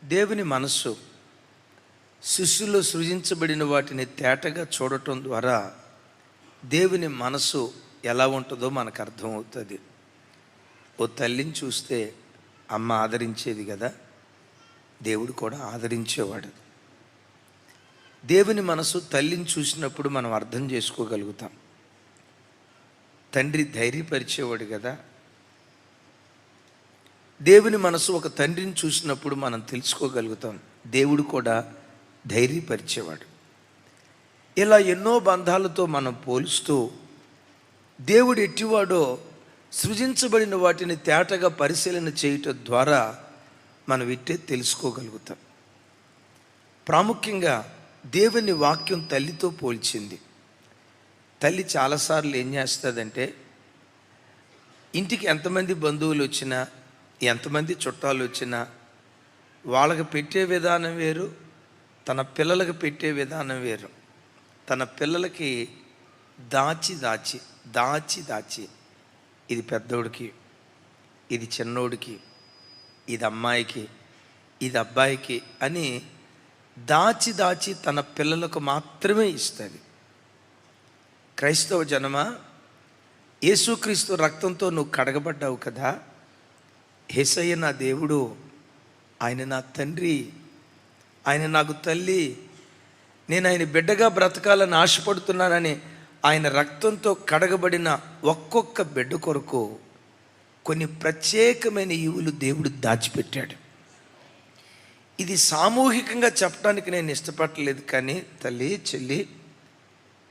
దేవుని మనస్సు సృష్టిలో సృజించబడిన వాటిని తేటగా చూడటం ద్వారా దేవుని మనసు ఎలా ఉంటుందో మనకు అర్థమవుతుంది. ఓ తల్లిని చూస్తే అమ్మ ఆదరించేది కదా, దేవుడు కూడా ఆదరించేవాడు. దేవుని మనసు తల్లిని చూసినప్పుడు మనం అర్థం చేసుకోగలుగుతాం. తండ్రి ధైర్యపరిచేవాడు కదా. దేవుని మనసు ఒక తండ్రిని చూసినప్పుడు మనం తెలుసుకోగలుగుతాం, దేవుడు కూడా ధైర్యపరిచేవాడు. ఇలా ఎన్నో బంధాలతో మనం పోలుస్తూ దేవుడు ఎట్టివాడో సృజించబడిన వాటిని తేటగా పరిశీలన చేయటం ద్వారా మనం ఇట్టే తెలుసుకోగలుగుతాం. ప్రాముఖ్యంగా దేవుని వాక్యం తల్లితో పోల్చింది. తల్లి చాలాసార్లు ఏం చేస్తుందంటే, ఇంటికి ఎంతమంది బంధువులు వచ్చినా ఎంతమంది చుట్టాలు వచ్చినా వాళ్ళకి పెట్టే విధానం వేరు, తన పిల్లలకు పెట్టే విధానం వేరు. తన పిల్లలకి దాచి దాచి దాచి దాచి ఇది పెద్దోడికి, ఇది చిన్నోడికి, ఇది అమ్మాయికి, ఇది అబ్బాయికి అని దాచి దాచి తన పిల్లలకు మాత్రమే ఇస్తుంది. క్రైస్తవ జనమా, యేసుక్రీస్తు రక్తంతో నువ్వు కడగబడ్డావు కదా. యేసయ్య నా దేవుడు, ఆయన నా తండ్రి, ఆయన నాకు తల్లి, నేను ఆయన బిడ్డగా బ్రతకాలని ఆశపడుతున్నానని ఆయన రక్తంతో కడగబడిన ఒక్కొక్క బిడ్డ కొరకు కొన్ని ప్రత్యేకమైన ఈవులు దేవుడు దాచిపెట్టాడు. ఇది సామూహికంగా చెప్పడానికి నేను ఇష్టపడలేదు, కానీ తల్లి చెల్లి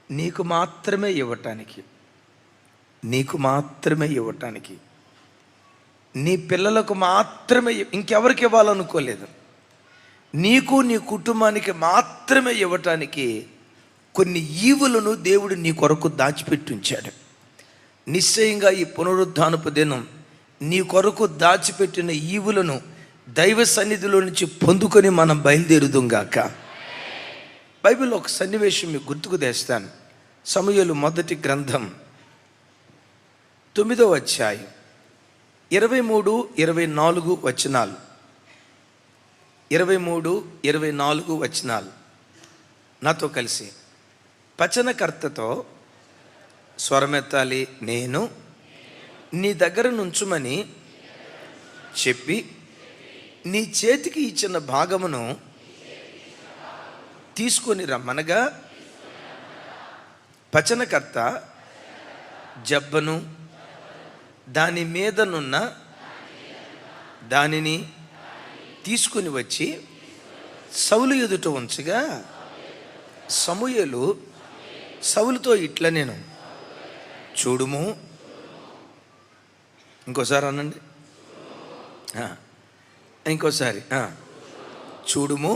నీకు మాత్రమే ఇవ్వటానికి, నీకు మాత్రమే ఇవ్వటానికి, నీ పిల్లలకు మాత్రమే, ఇంకెవరికి ఇవ్వాలనుకోలేదు, నీకు నీ కుటుంబానికి మాత్రమే ఇవ్వటానికి కొన్ని ఈవులను దేవుడు నీ కొరకు దాచిపెట్టి ఉంచాడు. నిశ్చయంగా ఈ పునరుద్ధానపు దినం నీ కొరకు దాచిపెట్టిన ఈవులను దైవ సన్నిధిలో నుంచి పొందుకొని మనం బయలుదేరుదుంగాక. బైబిల్లో ఒక సన్నివేశం మీకు గుర్తుకు తెస్తాను. సమూయేలు మొదటి గ్రంథం 9వ అధ్యాయం 23-24 వచనాలు. 23-24 వచనాలు నాతో కలిసి పచనకర్తతో స్వరమెత్తాలి. నేను నీ దగ్గర నుంచుమని చెప్పి నీ చేతికి ఇచ్చిన భాగమును తీసుకొని రమ్మనగా, పచనకర్త జబ్బను దాని మీదనున్న దానిని తీసుకుని వచ్చి సౌలు ఎదుట ఉంచగా, సమూయేలు సౌలుతో ఇట్లా నేను చూడుము, ఇంకోసారి అనండి, ఇంకోసారి చూడుము,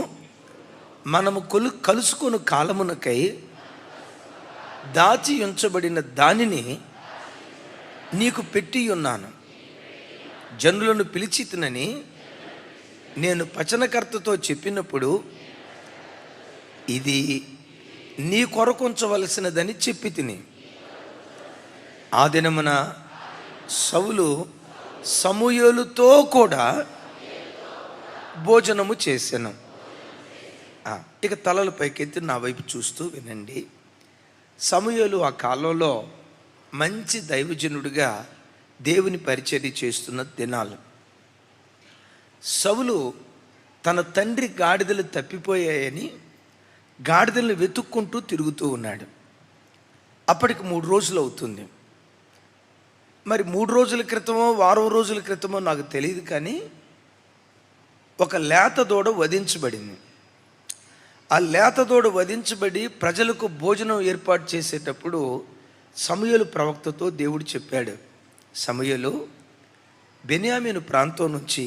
మనము కలుసుకొని కాలమునకై దాచి ఉంచబడిన దానిని నీకు పెట్టి ఉన్నాను. జనులను పిలిచితినని నేను పచనకర్తతో చెప్పినప్పుడు ఇది నీ కొరకు ఉంచవలసినదని చెప్పి తిని. ఆ దినమున సౌలు సమూయేలుతో కూడా భోజనము చేశాను. ఇక తలలు పైకెత్తి నా వైపు చూస్తూ వినండి. సమూయేలు ఆ కాలంలో మంచి దైవజనుడిగా దేవుని పరిచర్య చేస్తున్న దినాలు. సౌలు తన తండ్రి గాడిదలు తప్పిపోయాయని గాడిదలను వెతుక్కుంటూ తిరుగుతూ ఉన్నాడు. అప్పటికి 3 రోజులు అవుతుంది. మరి 3 రోజుల క్రితమో వారం రోజుల క్రితమో నాకు తెలియదు, కానీ ఒక లేత దూడ వధించబడింది. ఆ లేత దూడ వధించబడి ప్రజలకు భోజనం ఏర్పాటు చేసేటప్పుడు సమూయేలు ప్రవక్తతో దేవుడు చెప్పాడు, సమూయేలు, బెన్యామీను ప్రాంతం నుంచి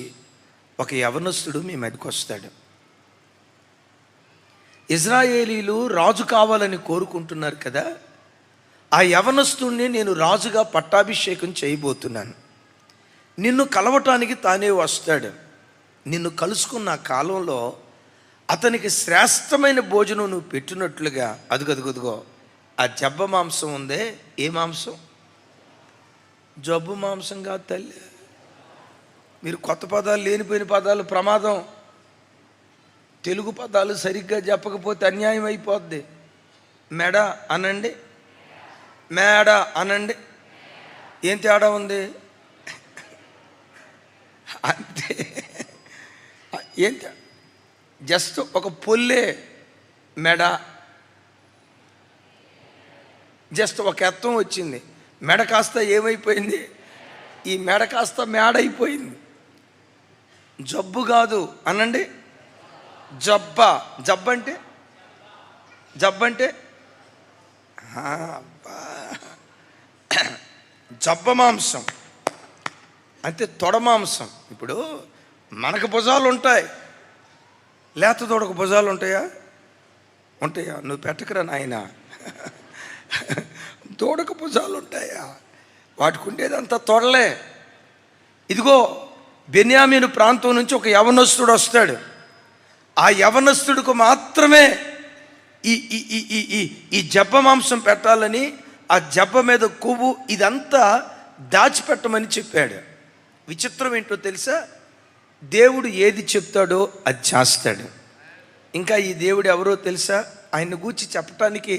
ఒక యవనస్తుడు మీ మీదకి వస్తాడు. ఇజ్రాయేలీలు రాజు కావాలని కోరుకుంటున్నారు కదా, ఆ యవనస్తుడిని నేను రాజుగా పట్టాభిషేకం చేయబోతున్నాను. నిన్ను కలవటానికి తానే వస్తాడు. నిన్ను కలుసుకున్న కాలంలో అతనికి శ్రేష్టమైన భోజనం నువ్వు పెట్టినట్లుగా, అదుగదుగదుగో ఆ జబ్బ మాంసం ఉందే, ఏ మాంసం? జబ్బు మాంసం కాదు తల్లి. మీరు కొత్త పదాలు, లేనిపోయిన పదాలు ప్రమాదం. తెలుగు పదాలు సరిగ్గా చెప్పకపోతే అన్యాయం అయిపోద్ది. మెడ అనండి, మేడ అనండి, ఏం తేడా ఉంది? అంతే. ఏం జస్ట్ ఒక పొల్లే మెడ, జస్ట్ ఒక ఎత్తం వచ్చింది, మెడ కాస్త ఏమైపోయింది? ఈ మెడ కాస్త మేడ అయిపోయింది. జబ్బు కాదు అనండి, జబ్బ. జబ్బంటే జబ్బ మాంసం అంటే తొడ మాంసం. ఇప్పుడు మనకు భుజాలు ఉంటాయి, లేత తొడకు భుజాలు ఉంటాయా? నువ్వు పెట్టకరా నాయన. తోడకు భుజాలు ఉంటాయా? వాటికి ఉండేదంతా తొడలే. ఇదిగో బెన్యామీను ప్రాంతం నుంచి ఒక యవనస్తుడు వస్తాడు. ఆ యవనస్తుడికి మాత్రమే ఈ ఈ ఈ ఈ ఈ జబ్బ మాంసం పెట్టాలని, ఆ జబ్బ మీద కొవ్వు ఇదంతా దాచిపెట్టమని చెప్పాడు. విచిత్రం ఏంటో తెలుసా? దేవుడు ఏది చెప్తాడో అది చేస్తాడు. ఇంకా ఈ దేవుడు ఎవరో తెలుసా? ఆయన గూర్చి చెప్పటానికి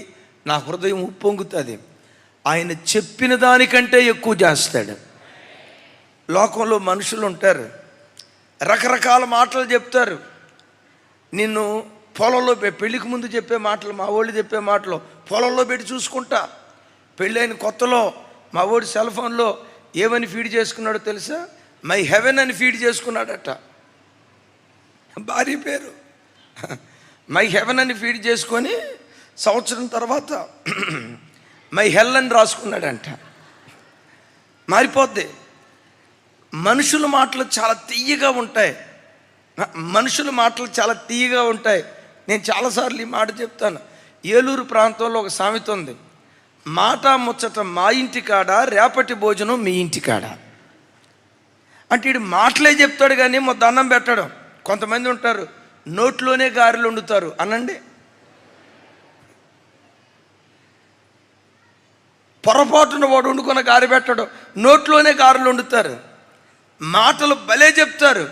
నా హృదయం ఉప్పొంగుతుంది. ఆయన చెప్పిన దానికంటే ఎక్కువ చేస్తాడు. లోకంలో మనుషులు ఉంటారు, రకరకాల మాటలు చెప్తారు. నిన్ను పొలంలో పెళ్ళికి ముందు చెప్పే మాటలు, మా వాళ్ళు చెప్పే మాటలు పొలంలో పెట్టి చూసుకుంటా. పెళ్ళైన కొత్తలో మా వాడు సెల్ ఫోన్లో ఏమని ఫీడ్ చేసుకున్నాడో తెలుసా? మై హెవెన్ అని ఫీడ్ చేసుకున్నాడట. భార్య పేరు మై హెవెన్ అని ఫీడ్ చేసుకొని సంవత్సరం తర్వాత మై హెల్ అని రాసుకున్నాడంట. మారిపోద్ది. మనుషుల మాటలు చాలా తీయగా ఉంటాయి. నేను చాలాసార్లు ఈ మాట చెప్తాను. ఏలూరు ప్రాంతంలో ఒక సామెత ఉంది, మాట ముచ్చట మా ఇంటి కాడ, రేపటి భోజనం మీ ఇంటి కాడ. అంటే వీడు మాటలే చెప్తాడు కానీ దండం పెట్టడం. కొంతమంది ఉంటారు నోట్లోనే గారెలు వండుతారు అనండి. పొరపాటున వాడు వండుకున్న గారె పెట్టడం, నోట్లోనే గారెలు వండుతారు. మాటలు భలే చెప్తారు.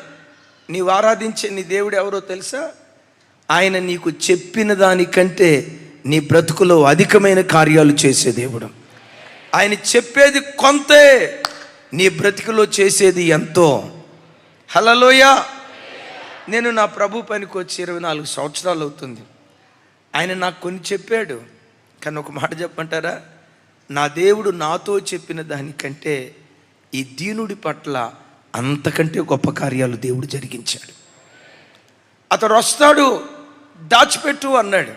నీవు ఆరాధించే నీ దేవుడు ఎవరో తెలుసా? ఆయన నీకు చెప్పిన దానికంటే నీ బ్రతుకులో అధికమైన కార్యాలు చేసే దేవుడు. ఆయన చెప్పేది కొంతే, నీ బ్రతుకులో చేసేది ఎంతో. హల్లెలూయా. నేను నా ప్రభు పనికి వచ్చి 24 సంవత్సరాలు అవుతుంది. ఆయన నాకు కొన్ని చెప్పాడు, కానీ ఒక మాట చెప్పమంటారా? నా దేవుడు నాతో చెప్పిన దానికంటే ఈ దీనుడి పట్ల అంతకంటే గొప్ప కార్యాలు దేవుడు జరిగించాడు. అతడు వస్తాడు, దాచిపెట్టు అన్నాడు.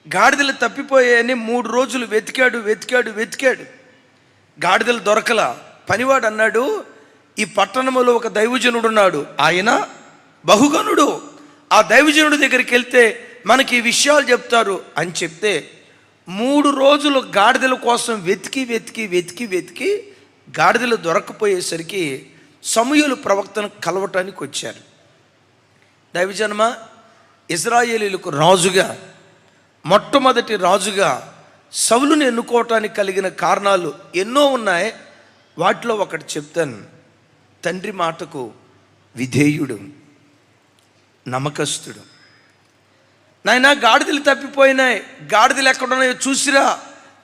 గాడిదలు తప్పిపోయాయని 3 రోజులు వెతికాడు. గాడిదలు దొరకల. పనివాడు అన్నాడు, ఈ పట్టణంలో ఒక దైవజనుడు ఉన్నాడు, ఆయన బహుగనుడు. ఆ దైవజనుడి దగ్గరికి వెళ్తే మనకి ఈ విషయాలు చెప్తారు అని చెప్తే 3 రోజులు గాడిదల కోసం వెతికి గాడిదలు దొరకపోయేసరికి సమూయేలు ప్రవక్తను కలవటానికి వచ్చారు. దైవజనమ, ఇశ్రాయేలీయులకు రాజుగా, మొట్టమొదటి రాజుగా సౌలుని ఎన్నుకోవటానికి కలిగిన కారణాలు ఎన్నో ఉన్నాయి. వాటిలో ఒకటి చెప్తాను. తండ్రి మాటకు విధేయుడు, నమ్మకస్తుడు. నాయనా గాడిదలు తప్పిపోయినాయి, గాడిదలు ఎక్కడున్నాయో చూసిరా,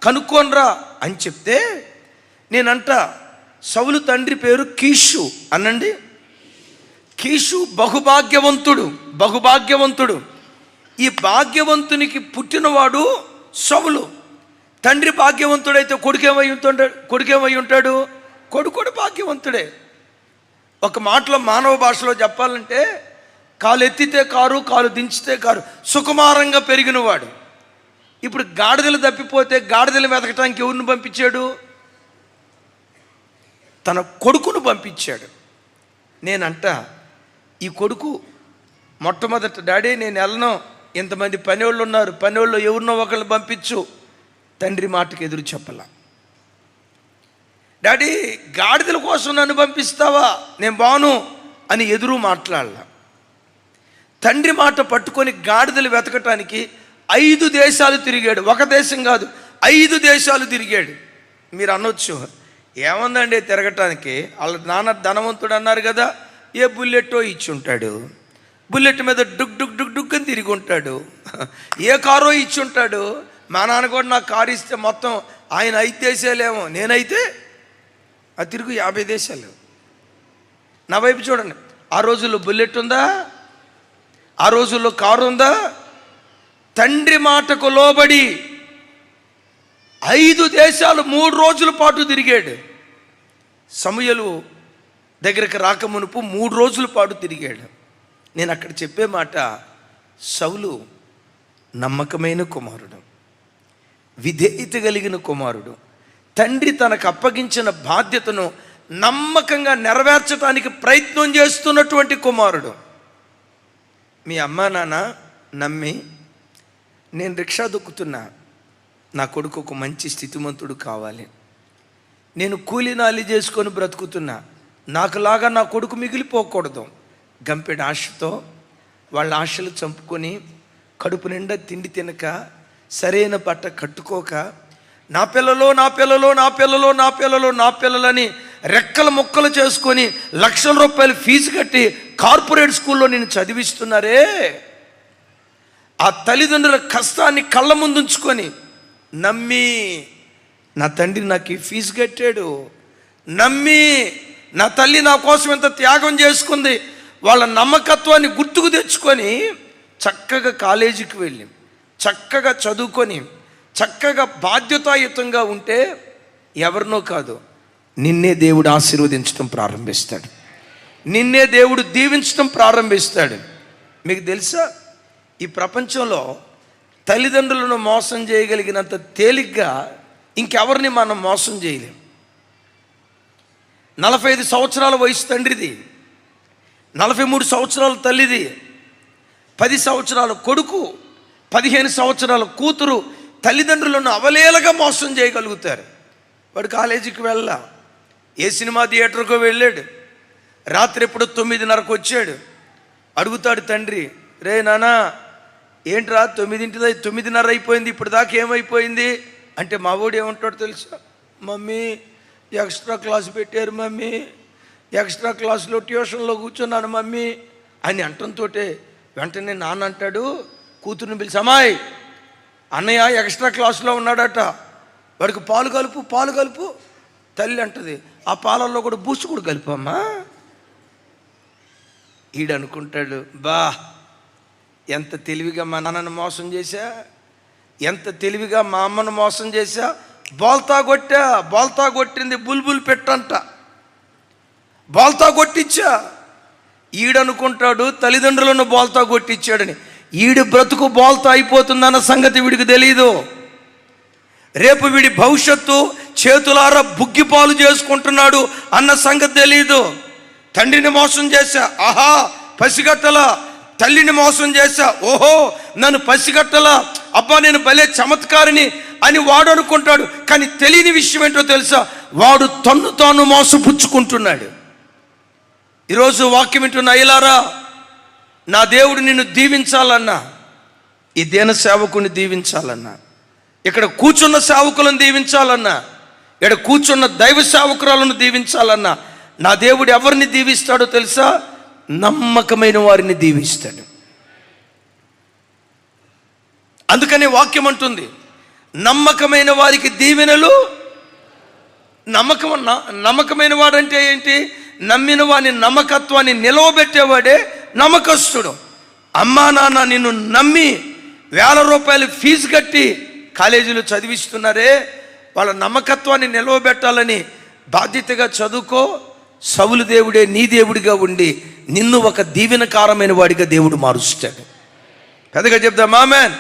కనుక్కోనరా అని చెప్తే నేనంట సౌలు తండ్రి పేరు కీషు అనండి. కీషు బహుభాగ్యవంతుడు. ఈ భాగ్యవంతునికి పుట్టినవాడు సౌలు. తండ్రి భాగ్యవంతుడైతే కొడుకేమై ఉంటాడు? కొడుకు భాగ్యవంతుడే. ఒక మాటలో మానవ భాషలో చెప్పాలంటే కాలు ఎత్తితే కారు, కాలు దించితే కారు, సుకుమారంగా పెరిగినవాడు. ఇప్పుడు గాడిదలు తప్పిపోతే గాడిదలు వెతకటానికి ఎవరిని పంపించాడు? తన కొడుకును పంపించాడు. నేనంట ఈ కొడుకు మొట్టమొదట, డాడీ నేను వెళ్ళను, ఇంతమంది పనివాళ్ళు ఉన్నారు, పనివాళ్ళు ఎవరినో ఒకళ్ళు పంపించు. తండ్రి మాటకు ఎదురు చెప్పాల. డాడీ గాడిదల కోసం నన్ను పంపిస్తావా, నేను బాను అని ఎదురు మాట్లాడాల. తండ్రి మాట పట్టుకొని గాడిదలు వెతకటానికి 5 దేశాలు తిరిగాడు. ఒక దేశం కాదు, 5 దేశాలు తిరిగాడు. మీరు అనొచ్చు, ఏముందండి తిరగటానికి? వాళ్ళ నాన్న ధనవంతుడు అన్నారు కదా, ఏ బుల్లెట్టో ఇచ్చి ఉంటాడు. బుల్లెట్ మీద డుక్ డుక్ డుక్ డుక్ అని తిరిగి ఉంటాడు. ఏ కారో ఇచ్చి ఉంటాడు. మా నాన్న కూడా నాకు కారు ఇస్తే మొత్తం ఆయన 5 దేశాలేమో, నేనైతే ఆ తిరుగు 50 దేశాలు. నా వైపు చూడండి. ఆ రోజుల్లో బుల్లెట్ ఉందా? ఆ రోజుల్లో కారు ఉందా? తండ్రి మాటకు లోబడి 5 దేశాలు 3 రోజుల పాటు తిరిగాడు. సమూయేలు దగ్గరికి రాకమునుపు 3 రోజుల పాటు తిరిగాడు. నేను అక్కడ చెప్పే మాట, సౌలు నమ్మకమైన కుమారుడు, విధేయత కలిగిన కుమారుడు, తండ్రి తనకు అప్పగించిన బాధ్యతను నమ్మకంగా నెరవేర్చడానికి ప్రయత్నం చేస్తున్నటువంటి కుమారుడు. మీ అమ్మా నాన్న నమ్మి నేను రిక్షా దొక్కుతున్నా, నా కొడుకు ఒక మంచి స్థితిమంతుడు కావాలి, నేను కూలీనాలి చేసుకొని బ్రతుకుతున్నా, నాకులాగా నా కొడుకు మిగిలిపోకూడదు, గంపెడు ఆశతో వాళ్ళ ఆశలు చంపుకొని కడుపు నిండా తిండి తినక సరైన బట్ట కట్టుకోక నా పిల్లలో నా పిల్లలో నా పిల్లలో నా పిల్లలో నా పిల్లలని రెక్కల ముక్కలు చేసుకొని లక్షల రూపాయలు ఫీజు కట్టి కార్పొరేట్ స్కూల్లో నేను చదివిస్తున్నారే, ఆ తల్లిదండ్రుల కష్టాన్ని కళ్ళ ముందుంచుకొని నమ్మి నా తండ్రి నాకు ఈ ఫీజు కట్టాడు, నమ్మి నా తల్లి నా కోసం ఎంత త్యాగం చేసుకుంది, వాళ్ళ నమ్మకత్వాన్ని గుర్తుకు తెచ్చుకొని చక్కగా కాలేజీకి వెళ్ళి చక్కగా చదువుకొని చక్కగా బాధ్యతాయుతంగా ఉంటే ఎవరినో కాదు, నిన్నే దేవుడు ఆశీర్వదించడం ప్రారంభిస్తాడు, నిన్నే దేవుడు దీవించడం ప్రారంభిస్తాడు. మీకు తెలుసా, ఈ ప్రపంచంలో తల్లిదండ్రులను మోసం చేయగలిగినంత తేలిగ్గా ఇంకెవరిని మనం మోసం చేయలేం. 45 సంవత్సరాల వయసు తండ్రిది, 43 సంవత్సరాల తల్లిది, 10 సంవత్సరాల కొడుకు, 15 సంవత్సరాల కూతురు తల్లిదండ్రులను అవలేలగా మోసం చేయగలుగుతారు. వాడు కాలేజీకి వెళ్ళా, ఏ సినిమా థియేటర్కో వెళ్ళాడు, రాత్రి ఎప్పుడు 9:30కు వచ్చాడు, అడుగుతాడు తండ్రి, రే నానా ఏంట్రా 9:30 అయిపోయింది, ఇప్పుడు దాకా ఏమైపోయింది అంటే మా వాడు ఏమంటాడు తెలుసా, మమ్మీ ఎక్స్ట్రా క్లాస్ పెట్టారు మమ్మీ, ఎక్స్ట్రా క్లాసులో ట్యూషన్లో కూర్చున్నాను మమ్మీ అని అంటంతో వెంటనే నాన్న అంటాడు కూతురుని పిలిచి, అమ్మాయి అన్నయ్య ఎక్స్ట్రా క్లాసులో ఉన్నాడట, వాడికి పాలు కలుపు. తల్లి అంటది, ఆ పాలల్లో కూడా బూసు కూడా కలిపమ్మా. ఈడనుకుంటాడు, బా ఎంత తెలివిగా మా నాన్నను మోసం చేశా, ఎంత తెలివిగా మా అమ్మను మోసం చేశా, బోల్తా కొట్టింది బుల్బుల్ పెట్టంట, బోల్తా కొట్టించా. ఈడనుకుంటాడు తల్లిదండ్రులను బోల్తా కొట్టించాడని. ఈడు బ్రతుకు బోల్తా అయిపోతుందన్న సంగతి వీడికి తెలీదు. రేపు వీడి భవిష్యత్తు చేతులారా బుగ్గిపాలు చేసుకుంటున్నాడు అన్న సంగతి తెలీదు. తండ్రిని మోసం చేశా, ఆహా పసిగట్టలా, తల్లిని మోసం చేశా, ఓహో నన్ను పసిగట్టలా, అబ్బా నేను భలే చమత్కారిని అని వాడు అనుకుంటాడు. కానీ తెలియని విషయం ఏంటో తెలుసా, వాడు తన్ను తాను మోసపుచ్చుకుంటున్నాడు. ఈరోజు వాక్యం వింటున్న అయ్యలారా, నా దేవుడు నిన్ను దీవించాలన్నా, ఈ దేన సేవకుని దీవించాలన్నా, ఇక్కడ కూర్చున్న సేవకులను దీవించాలన్నా, ఇక్కడ కూర్చున్న దైవ సేవకురాలను దీవించాలన్నా, నా దేవుడు ఎవరిని దీవిస్తాడో తెలుసా, నమ్మకమైన వారిని దీవిస్తాడు. అందుకని వాక్యం అంటుంది, నమ్మకమైన వారికి దీవెనలు. నమ్మకమైన వాడంటే ఏంటి? నమ్మిన వాని నమ్మకత్వాన్ని నిలవబెట్టేవాడే నమ్మకస్తుడు. అమ్మా నాన్న నిన్ను నమ్మి 1000 రూపాయలు ఫీజు కట్టి కాలేజీలో చదివిస్తున్నారే, వాళ్ళ నమ్మకత్వాన్ని నిలవబెట్టాలని బాధ్యతగా చదువుకో. సౌలు దేవుడే నీ దేవుడిగా ఉండి నిన్ను ఒక దీవెనకారమైన వాడిగా దేవుడు మారుస్తాడు. పెద్దగా చెప్దాం ఆమేన్.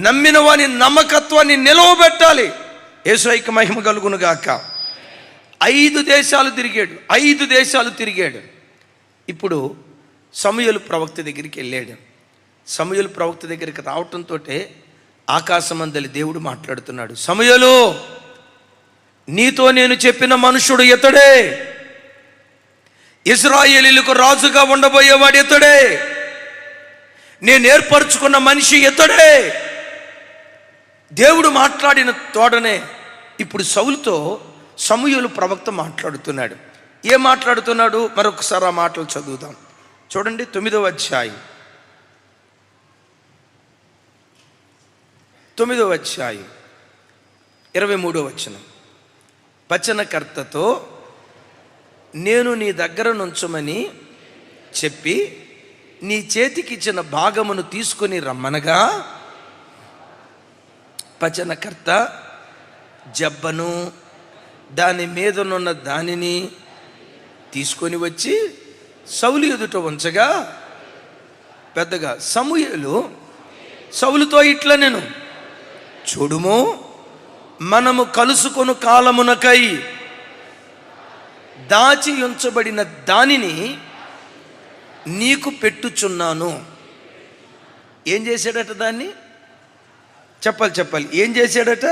నమ్మిన వాని నమ్మకత్వాన్ని నిలవబెట్టాలి. యేసుకి మహిమ కలుగును గాక. 5 దేశాలు తిరిగాడు. ఇప్పుడు సమూయేలు ప్రవక్త దగ్గరికి వెళ్ళాడు. సమూయేలు ప్రవక్త దగ్గరికి రావటంతో ఆకాశమందలి దేవుడు మాట్లాడుతున్నాడు, సమూయేలు నీతో నేను చెప్పిన మనుషుడు ఇతడే, ఇశ్రాయేలీయులకు రాజుగా ఉండబోయేవాడు ఇతడే, నేను ఏర్పరచుకున్న మనిషి ఇతడే. దేవుడు మాట్లాడిన తోడనే ఇప్పుడు సౌలుతో సమూయేలు ప్రవక్త మాట్లాడుతున్నాడు. ఏం మాట్లాడుతున్నాడు? మరొకసారి ఆ మాటలు చదువుదాం. చూడండి 9వ అధ్యాయం 23వ వచనం. వచనకర్తతో నేను నీ దగ్గర నుంచమని చెప్పి నీ చేతికిచ్చిన భాగమును తీసుకొని రమ్మనగా వచనకర్త జబ్బను దాని మీదనున్న దానిని తీసుకొని వచ్చి సౌలు ఎదుట ఉంచగా పెద్దగా సమూయేలు సౌలుతో ఇట్లా నేను చూడుము, మనము కలుసుకొను కాలమునకై దాచి ఉంచబడిన దానిని నీకు పెట్టుచున్నాను. ఏం చేశాడట? దాన్ని చెప్పాలి ఏం చేశాడట?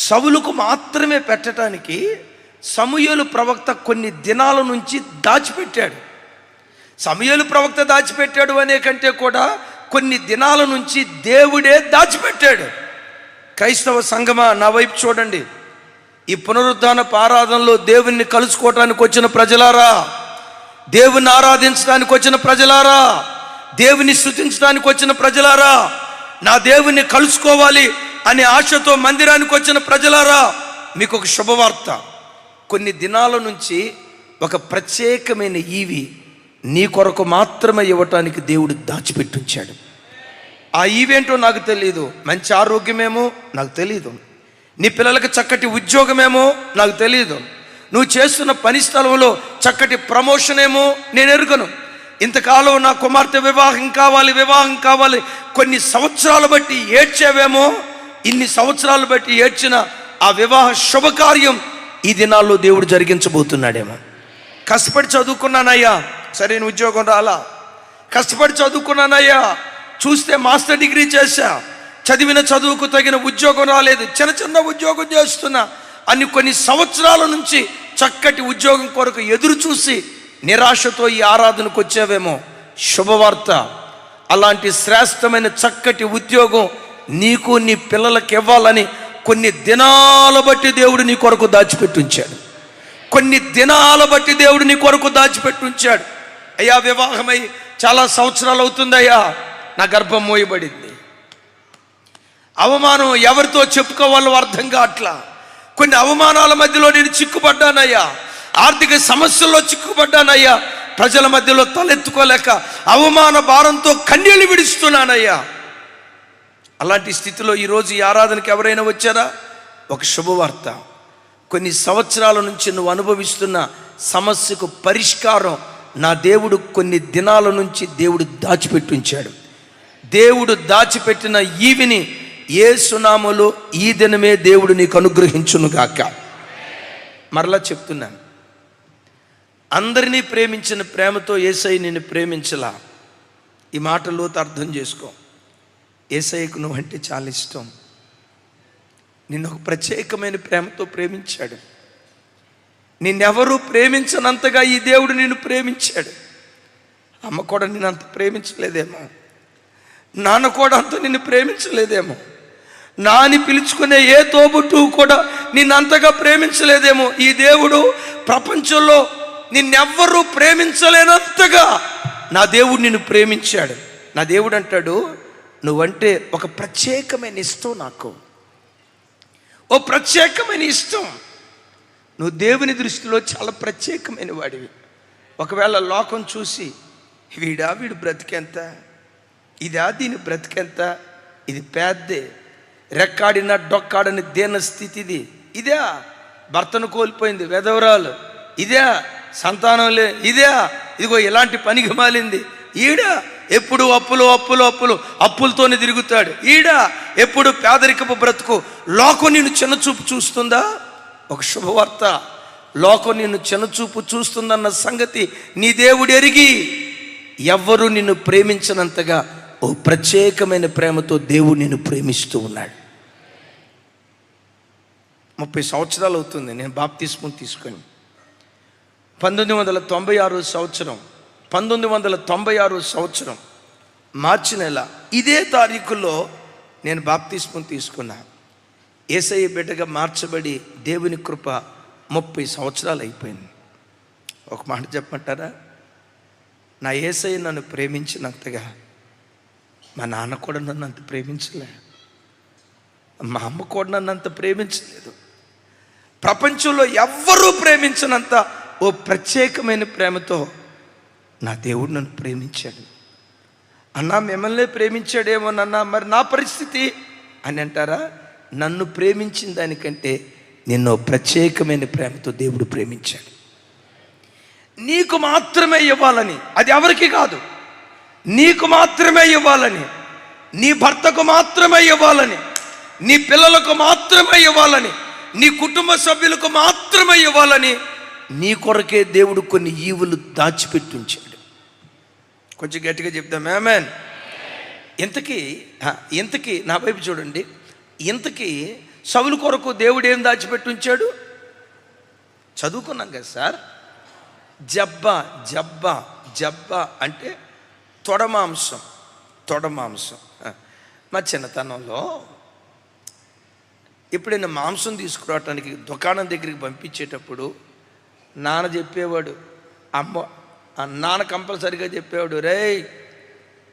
సౌలుకు మాత్రమే పెట్టడానికి సమూయేలు ప్రవక్త కొన్ని దినాల నుంచి దాచిపెట్టాడు. సమూయేలు ప్రవక్త దాచిపెట్టాడు అనే కంటే కూడా కొన్ని దినాల నుంచి దేవుడే దాచిపెట్టాడు. క్రైస్తవ సంఘమా, నా వైపు చూడండి. ఈ పునరుద్ధానపు ఆరాధనలో దేవుణ్ణి కలుసుకోవటానికి వచ్చిన ప్రజలారా, దేవుణ్ణి ఆరాధించడానికి వచ్చిన ప్రజలారా, దేవుని స్తుతించడానికి వచ్చిన ప్రజలారా, నా దేవుణ్ణి కలుసుకోవాలి అనే ఆశతో మందిరానికి వచ్చిన ప్రజలారా, మీకు ఒక శుభవార్త. కొన్ని దినాల నుంచి ఒక ప్రత్యేకమైన ఈవి నీ కొరకు మాత్రమే ఇవ్వటానికి దేవుడు దాచిపెట్టించాడు. ఆ ఈవేంటో నాకు తెలియదు. మంచి ఆరోగ్యమేమో నాకు తెలియదు, నీ పిల్లలకు చక్కటి ఉద్యోగమేమో నాకు తెలియదు, నువ్వు చేస్తున్న పని స్థలంలో చక్కటి ప్రమోషన్ ఏమో నేను ఎరుగను. ఇంతకాలం నా కుమార్తె వివాహం కావాలి కొన్ని సంవత్సరాలు బట్టి ఏడ్చేవేమో. ఇన్ని సంవత్సరాలు బట్టి ఏడ్చిన ఆ వివాహ శుభకార్యం ఈ దినాల్లో దేవుడు జరిగించబోతున్నాడేమో. కష్టపడి చదువుకున్నానయ్యా, సరైన ఉద్యోగం రాలా. కష్టపడి చదువుకున్నానయ్యా, చూస్తే మాస్టర్ డిగ్రీ చేశా, చదివిన చదువుకు తగిన ఉద్యోగం రాలేదు, చిన్న ఉద్యోగం చేస్తున్నా అని కొన్ని సంవత్సరాల నుంచి చక్కటి ఉద్యోగం కొరకు ఎదురు చూసి నిరాశతో ఈ ఆరాధనకు వచ్చావేమో. శుభవార్త, అలాంటి శ్రేష్టమైన చక్కటి ఉద్యోగం నీకు నీ పిల్లలకు ఇవ్వాలని కొన్ని దినాల బట్టి దేవుడు నీ కొరకు దాచిపెట్టించాడు. కొన్ని దినాల బట్టి దేవుడు నీ కొరకు దాచిపెట్టించాడు. అయ్యా, వివాహమై చాలా సంవత్సరాలు అవుతుందయ్యా, నా గర్భం మోయబడింది. అవమానం ఎవరితో చెప్పుకోవాలో అర్థం కావట్లా. కొన్ని అవమానాల మధ్యలో నేను చిక్కుపడ్డానయ్యా, ఆర్థిక సమస్యల్లో చిక్కుపడ్డానయ్యా, ప్రజల మధ్యలో తలెత్తుకోలేక అవమాన భారంతో కన్నీళ్లు విడుస్తున్నానయ్యా. అలాంటి స్థితిలో ఈరోజు ఈ ఆరాధనకి ఎవరైనా వచ్చారా? ఒక శుభవార్త. కొన్ని సంవత్సరాల నుంచి నువ్వు అనుభవిస్తున్న సమస్యకు పరిష్కారం నా దేవుడు కొన్ని దినాల నుంచి దేవుడు దాచిపెట్టించాడు. దేవుడు దాచిపెట్టిన ఈవిని యేసునామములో ఈ దినమే దేవుడు నీకు అనుగ్రహించునుగాక. మరలా చెప్తున్నాను, అందరినీ ప్రేమించిన ప్రేమతో యేసయ్య నిన్ను ప్రేమించలా. ఈ మాటలోతో అర్థం చేసుకో. యేసయ్యకు నువ్వంటే చాలా ఇష్టం. నిన్ను ఒక ప్రత్యేకమైన ప్రేమతో ప్రేమించాడు. నిన్నెవరూ ప్రేమించనంతగా ఈ దేవుడు నిన్ను ప్రేమించాడు. అమ్మ కూడా నిన్ను అంత ప్రేమించలేదేమో, నాన్న కూడా అంత నిన్ను ప్రేమించలేదేమో, నాని పిలుచుకునే ఏ తోబుట్టువు కూడా నిన్నంతగా ప్రేమించలేదేమో. ఈ దేవుడు ప్రపంచంలో నిన్నెవ్వరూ ప్రేమించలేనంతగా నా దేవుడు నిన్ను ప్రేమించాడు. నా దేవుడు అంటాడు, నువ్వంటే ఒక ప్రత్యేకమైన ఇష్టం నాకు, ఓ ప్రత్యేకమైన ఇష్టం. నువ్వు దేవుని దృష్టిలో చాలా ప్రత్యేకమైన వాడివి. ఒకవేళ లోకం చూసి వీడు బ్రతికెంత, దీని బ్రతికెంత, ఇది పేద్దే, రెక్కాడిన డొక్కాడని దీన స్థితి, ఇదే భర్తను కోల్పోయింది వెధవరాలు, ఇదే సంతానం లే, ఇదిగో ఇలాంటి పనికి మాలింది, ఎప్పుడు అప్పులతోనే తిరుగుతాడు, ఎప్పుడు పేదరికపు బ్రతుకు. లోకం నిన్ను చిన్నచూపు చూస్తుందా? ఒక శుభవార్త, లోకం నిన్ను చిన్నచూపు చూస్తుందన్న సంగతి నీ దేవుడు ఎరిగి ఎవ్వరూ నిన్ను ప్రేమించినంతగా ఓ ప్రత్యేకమైన ప్రేమతో దేవుడు నిన్ను ప్రేమిస్తూ ఉన్నాడు. 30 సంవత్సరాలు అవుతుంది నేను బాప్తిస్మం తీసుకొని. 1996 సంవత్సరం మార్చి నెల ఇదే తారీఖులో నేను బాప్తిస్మం తీసుకున్నా. యేసయ్య బిడ్డగా మార్చబడి దేవుని కృప 30 సంవత్సరాలు అయిపోయింది. ఒక మాట చెప్పమంటారా? నా యేసయ్య నన్ను ప్రేమించినంతగా మా నాన్న కూడా నన్ను అంత ప్రేమించలే, మా అమ్మ కూడా నన్ను అంత ప్రేమించలేదు. ప్రపంచంలో ఎవ్వరూ ప్రేమించినంత ఓ ప్రత్యేకమైన ప్రేమతో నా దేవుడు నన్ను ప్రేమించాడు. అన్నా మిమ్మల్ని ప్రేమించాడేమోనన్నా, మరి నా పరిస్థితి అని అంటారా? నన్ను ప్రేమించిన దానికంటే నిన్ను ప్రత్యేకమైన ప్రేమతో దేవుడు ప్రేమించాడు. నీకు మాత్రమే ఇవ్వాలని, అది ఎవరికి కాదు, నీకు మాత్రమే ఇవ్వాలని, నీ భర్తకు మాత్రమే ఇవ్వాలని, నీ పిల్లలకు మాత్రమే ఇవ్వాలని, నీ కుటుంబ సభ్యులకు మాత్రమే ఇవ్వాలని నీ కొరకే దేవుడు కొన్ని ఈవులు దాచిపెట్టి ఉంచాడు. కొంచెం గట్టిగా చెప్దాం ఆమేన్. ఇంతకీ నా వైపు చూడండి, ఇంతకీ సౌలు కొరకు దేవుడు ఏం దాచిపెట్టి ఉంచాడు? చదువుకున్నాం కదా సార్. జబ్బా అంటే తొడమాంసం. మా చిన్నతనంలో ఎప్పుడైనా మాంసం తీసుకురావటానికి దుకాణం దగ్గరికి పంపించేటప్పుడు నాన్న చెప్పేవాడు, నాన్న కంపల్సరిగా చెప్పేవాడు, రేయ్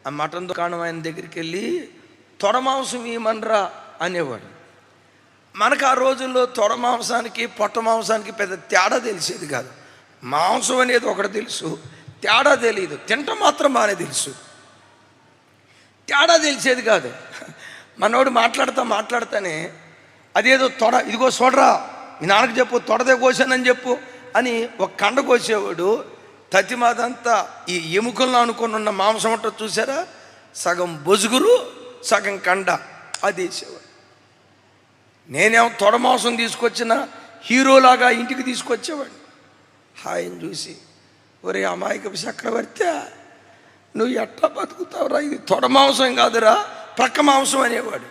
ఆ మటన్ దుకాణం ఆయన దగ్గరికి వెళ్ళి తొడమాంసం ఇవ్వమనరా అనేవాడు. మనకు ఆ రోజుల్లో తొడ మాంసానికి పొట్ట మాంసానికి పెద్ద తేడా తెలిసేది కాదు. మాంసం అనేది ఒకటి తెలుసు, తేడా తెలియదు. తింటం మాత్రం బాగానే తెలుసు, తేడా తెలిసేది కాదు. మనోడు మాట్లాడతానే అదేదో తొడ, ఇదిగో చూడరా మీ నాన్నకు చెప్పు, తొడదే కోసానని చెప్పు అని ఒక కండ కోసేవాడు. తతిమాదంతా ఈ ఎముకలను అనుకుని ఉన్న మాంసం ఉంటుంది చూసారా, సగం బొజుగురు సగం కండ అది వేసేవాడు. నేనేమో తొడ మాంసం తీసుకొచ్చిన హీరోలాగా ఇంటికి తీసుకొచ్చేవాడు. హాయిని చూసి, ఒరే అమాయకపు చక్రవర్తి, నువ్వు ఎట్లా బతుకుతావురా, ఇది తొడ మాంసం కాదురా ప్రక్క మాంసం అనేవాడు.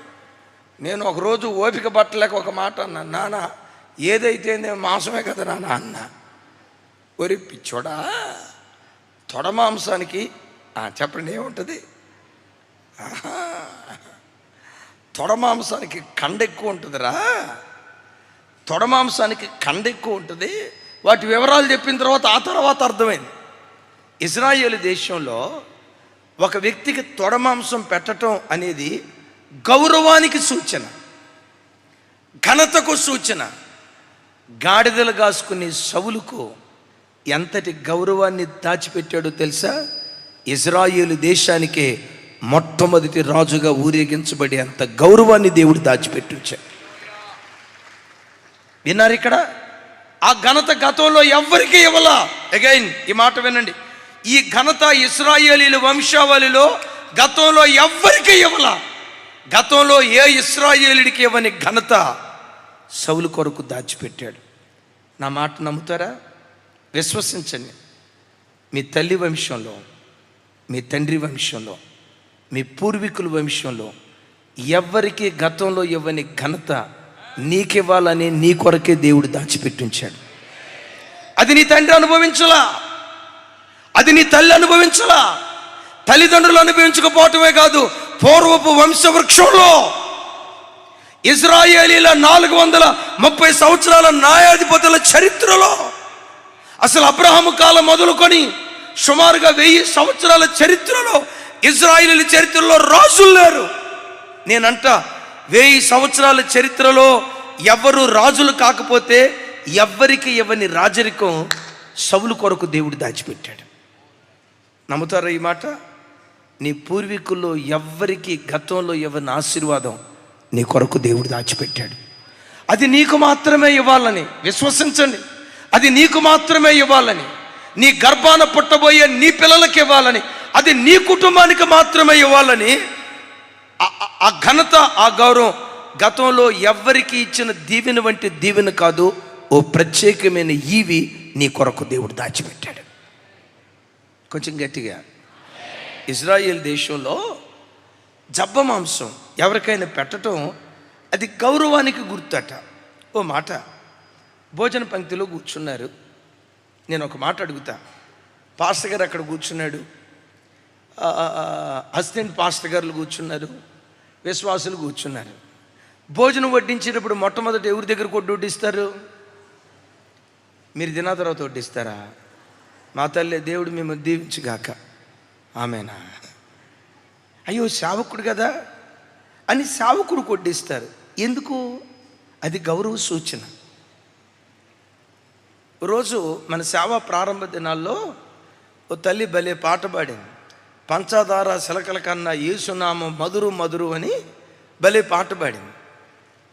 నేను ఒకరోజు ఓపిక పట్టలేక ఒక మాట అన్నా, నాన్న ఏదైతే మాంసమే కదా నాన్న అన్న. ఒరి పిచ్చోడా, తొడ మాంసానికి చెప్పండి ఏముంటుంది? తొడ మాంసానికి కండ ఎక్కువ ఉంటుందిరా, తొడ మాంసానికి కండ ఎక్కువ ఉంటుంది. వాటి వివరాలు చెప్పిన తర్వాత అర్థమైంది. ఇజ్రాయేలు దేశంలో ఒక వ్యక్తికి తొడ మాంసం పెట్టడం అనేది గౌరవానికి సూచన, ఘనతకు సూచన. గాడిదలు కాసుకునే సౌలుకు ఎంతటి గౌరవాన్ని దాచిపెట్టాడో తెలుసా? ఇజ్రాయేలు దేశానికే మొట్టమొదటి రాజుగా ఊరేగించబడి అంత గౌరవాన్ని దేవుడు దాచిపెట్టించాడు. విన్నారు ఇక్కడ? ఆ ఘనత గతంలో ఎవ్వరికీ ఇవ్వలా. అగైన్ ఈ మాట వినండి, ఈ ఘనత ఇశ్రాయేలీల వంశావళిలో గతంలో ఎవ్వరికీ ఇవ్వలా. గతంలో ఏ ఇశ్రాయేలుడికి ఇవ్వని ఘనత సౌలు కొరకు దాచిపెట్టాడు. నా మాట నమ్ముతారా? విశ్వసించండి. మీ తల్లి వంశంలో, మీ తండ్రి వంశంలో, మీ పూర్వీకుల వంశంలో ఎవ్వరికి గతంలో ఇవ్వని ఘనత నీకివ్వాలని నీ కొరకే దేవుడు దాచిపెట్టించాడు. అది నీ తండ్రి అనుభవించలా, అది నీ తల్లి అనుభవించలా, తల్లిదండ్రులు అనుభవించకపోవటమే కాదు, పూర్వపు వంశవృక్షంలో ఇజ్రాయేలీల 430 సంవత్సరాల న్యాయాధిపతుల చరిత్రలో, అసలు అబ్రహాము కాలం మొదలుకొని సుమారుగా 1000 సంవత్సరాల చరిత్రలో ఇజ్రాయేలీల చరిత్రలో రాజులు లేరు. నేనంట 1000 సంవత్సరాల చరిత్రలో ఎవరు రాజులు కాకపోతే ఎవ్వరికి ఇవ్వని రాజరికం సౌలు కొరకు దేవుడు దాచిపెట్టాడు. నమ్ముతారా ఈ మాట? నీ పూర్వీకుల్లో ఎవ్వరికి గతంలో ఇవ్వని ఆశీర్వాదం నీ కొరకు దేవుడు దాచిపెట్టాడు. అది నీకు మాత్రమే ఇవ్వాలని విశ్వసించండి. అది నీకు మాత్రమే ఇవ్వాలని, నీ గర్భాన పుట్టబోయే నీ పిల్లలకి ఇవ్వాలని, అది నీ కుటుంబానికి మాత్రమే ఇవ్వాలని ఆ ఘనత, ఆ గౌరవం గతంలో ఎవ్వరికి ఇచ్చిన దీవెన వంటి దీవెన కాదు. ఓ ప్రత్యేకమైన ఈవి నీ కొరకు దేవుడు దాచిపెట్టాడు. కొంచెం గట్టిగా. ఇజ్రాయేల్ దేశంలో జబ్బ మాంసం ఎవరికైనా పెట్టడం అది గౌరవానికి గుర్తట. ఓ మాట, భోజన పంక్తిలో కూర్చున్నారు. నేను ఒక మాట అడుగుతా. పాస్టర్ గారు అక్కడ కూర్చున్నాడు, అసిస్టెంట్ పాస్టర్ గారులు కూర్చున్నారు, విశ్వాసులు కూర్చున్నారు. భోజనం వడ్డించేటప్పుడు మొట్టమొదటి ఎవరి దగ్గర వడ్డిస్తారు? మీరు తిన్న తర్వాత వడ్డిస్తారా? మా తల్లి దేవుడు మేము దీవించుగాక. ఆమేనా. అయ్యో సేవకుడు కదా అని సేవకుడు కొట్టిస్తారు. ఎందుకు? అది గౌరవ సూచన. రోజు మన సేవ ప్రారంభ దినాల్లో ఓ తల్లి భలే పాట పాడింది. పంచదార శిలకల కన్నా యేసునామం మధురు మధురు అని భలే పాట పాడింది.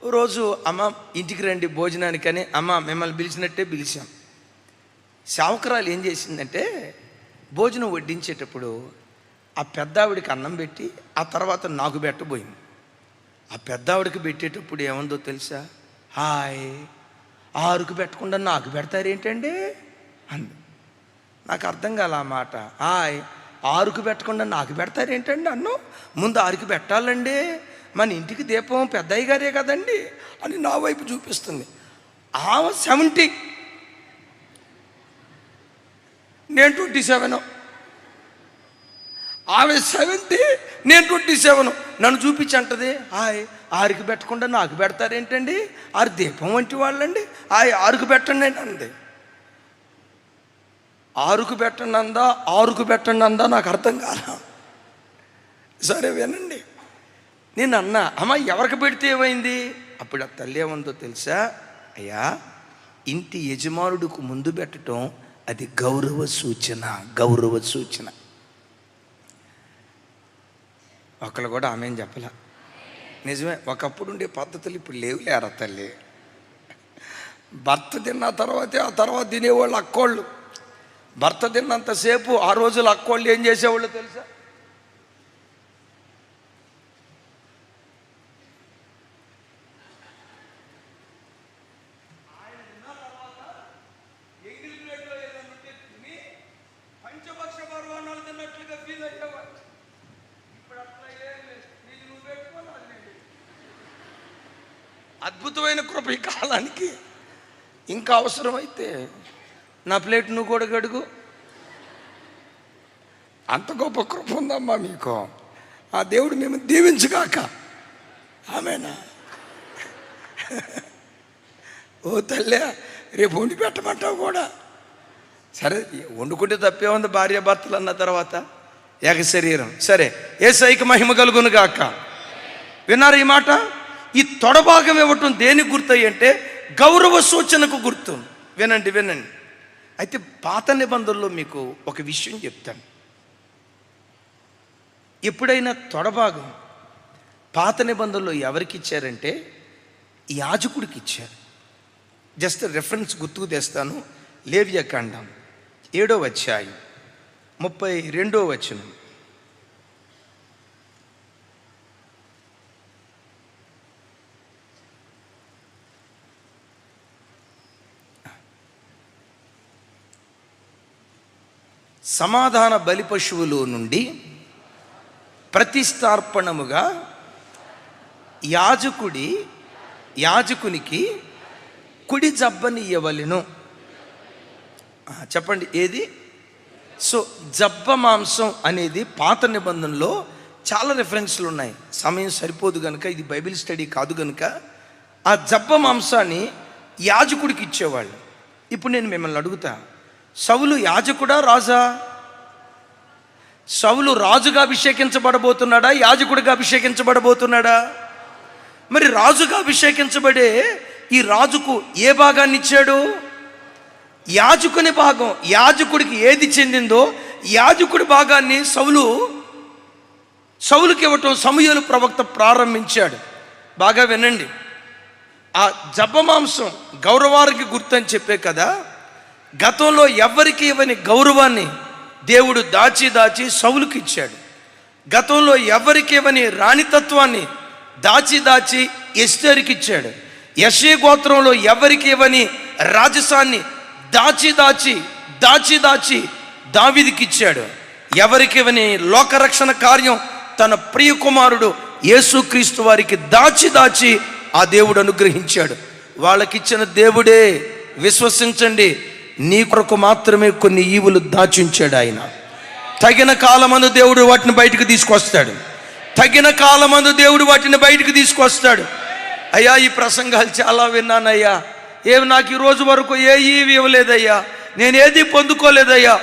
రోజు అమ్మ ఇంటికి రండి భోజనానికని, అమ్మ మిమ్మల్ని పిలిచినట్టే పిలిచాం. సేవకురాలు ఏం చేసిందంటే భోజనం వడ్డించేటప్పుడు ఆ పెద్దావిడికి అన్నం పెట్టి ఆ తర్వాత నాకు పెట్టబోయింది. ఆ పెద్దావిడికి పెట్టేటప్పుడు ఏముందో తెలుసా? హాయ్, ఆరుకు పెట్టకుండా నాకు పెడతారేంటండి అంది. నాకు అర్థం కాల ఆ మాట. హాయ్, ఆరుకు పెట్టకుండా నాకు పెడతారేంటండి అన్ను? ముందు ఆరుకు పెట్టాలండి, మన ఇంటికి దీపం పెద్దయ్య గారే కదండి అని నా వైపు చూపిస్తుంది. ఆమె 70, నేను 27. ఆమె 70, నేను 27. నన్ను చూపించి అంటది, హాయ్, ఆరుకు పెట్టకుండా నాకు పెడతారేంటండి, ఆరు దీపం వంటి వాళ్ళండి, హాయ్ ఆరుకు పెట్టండి అని అంది. ఆరుకు పెట్టండి అందా, ఆరుకు పెట్టండి అందా నాకు అర్థం కాల. సరే వినండి, నేను అన్నా, అమ్మ ఎవరికి పెడితే ఏమైంది? అప్పుడు ఆ తల్లి ఏముందో తెలుసా? అయ్యా, ఇంటి యజమానుడికి ముందు పెట్టడం అది గౌరవ సూచన, గౌరవ సూచన. ఒకళ్ళు కూడా ఆమె చెప్పలే. నిజమే, ఒకప్పుడు ఉండే పద్ధతులు ఇప్పుడు లేవులేరా తల్లి. భర్త తిన్న తర్వాతే ఆ తర్వాత తినేవాళ్ళు అక్కోళ్ళు. భర్త తిన్నంతసేపు ఆ రోజులు అక్కోళ్ళు ఏం చేసేవాళ్ళు తెలుసా? అద్భుతమైన కృప ఈ కాలానికి. ఇంకా అవసరమైతే నా ప్లేట్ నువ్వు కూడా గడుగు. అంత గొప్ప కృప ఉందమ్మా మీకు. ఆ దేవుడు మేము దీవించుగాక. ఆమేనా. ఓ తల్లే, రేపు వండి పెట్టమంటావు కూడా. సరే, వండుకుంటే తప్పే ఉంది, భార్య భర్తలు అన్న తర్వాత ఏక శరీరం. సరే, యేసయ్యకి మహిమ కలుగును గాక. విన్నారు ఈ మాట? ఈ తొడభాగం ఇవ్వటం దేనికి గుర్తు అంటే గౌరవ సూచనకు గుర్తు. వినండి వినండి. అయితే పాత నిబంధనలో మీకు ఒక విషయం చెప్తాను. ఎప్పుడైనా తొడభాగం పాత నిబంధనలో ఎవరికి ఇచ్చారంటే యాజకుడికి ఇచ్చారు. జస్ట్ రెఫరెన్స్ గుర్తుకు తెస్తాను. లేవియాకాండం 7వ అధ్యాయం 32వ వచనం. సమాధాన బలి పశువులో నుండి ప్రతిష్టార్పణముగా యాజకునికి కుడి జబ్బని ఇవ్వవలెను. చెప్పండి ఏది? సో జబ్బ మాంసం అనేది పాత నిబంధనలో చాలా రెఫరెన్స్లు ఉన్నాయి. సమయం సరిపోదు కనుక, ఇది బైబిల్ స్టడీ కాదు కనుక, ఆ జబ్బ మాంసాన్ని యాజకుడికి ఇచ్చేవాళ్ళు. ఇప్పుడు నేను మిమ్మల్ని అడుగుతా, సౌలు యాజకుడా రాజా? సౌలు రాజుగా అభిషేకించబడబోతున్నాడా, యాజకుడిగా అభిషేకించబడబోతున్నాడా? మరి రాజుగా అభిషేకించబడే ఈ రాజుకు ఏ భాగాన్ని ఇచ్చాడు? యాజకుని భాగం. యాజకుడికి ఏది చెందిందో యాజకుడి భాగాన్ని సౌలుకి ఇవ్వటం సమూయేలు ప్రవక్త ప్రారంభించాడు. బాగా వినండి. ఆ జబ్బ మాంసం గౌరవానికి గుర్తు అని చెప్పే కదా. గతంలో ఎవరికి ఇవ్వని గౌరవాన్ని దేవుడు దాచి సౌలుకి ఇచ్చాడు. గతంలో ఎవరికి ఇవ్వని రాణితత్వాన్ని దాచి ఎస్తేరుకి ఇచ్చాడు. యెషే గోత్రంలో ఎవరికి ఇవ్వని రాజసాన్ని దాచి దావీదుకి ఇచ్చాడు. ఎవరికి ఇవ్వని లోకరక్షణ కార్యం తన ప్రియ కుమారుడు యేసుక్రీస్తు వారికి దాచి ఆ దేవుడు అనుగ్రహించాడు. వాళ్ళకిచ్చిన దేవుడే, విశ్వసించండి, నీ కొరకు మాత్రమే కొన్ని ఈవులు దాచించాడు ఆయన. తగిన కాలమందు దేవుడు వాటిని బయటకు తీసుకొస్తాడు. తగిన కాలమందు దేవుడు వాటిని బయటకు తీసుకొస్తాడు. అయ్యా, ఈ ప్రసంగాలు చాలా విన్నానయ్యా, ఏమి నాకు ఈ రోజు వరకు ఏ ఈవి ఇవ్వలేదయ్యా, నేనేది పొందుకోలేదయ్యా.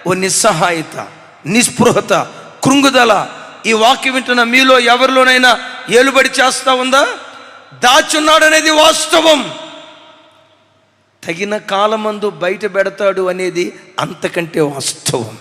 ఓ నిస్సహాయత, నిస్పృహత, కృంగుదల ఈ వాక్యం వింటున్న మీలో ఎవరిలోనైనా ఏలుబడి చేస్తా ఉందా? దాచున్నాడనేది వాస్తవం, తగిన కాలమందు బయట పెడతాడు అనేది అంతకంటే వాస్తవం.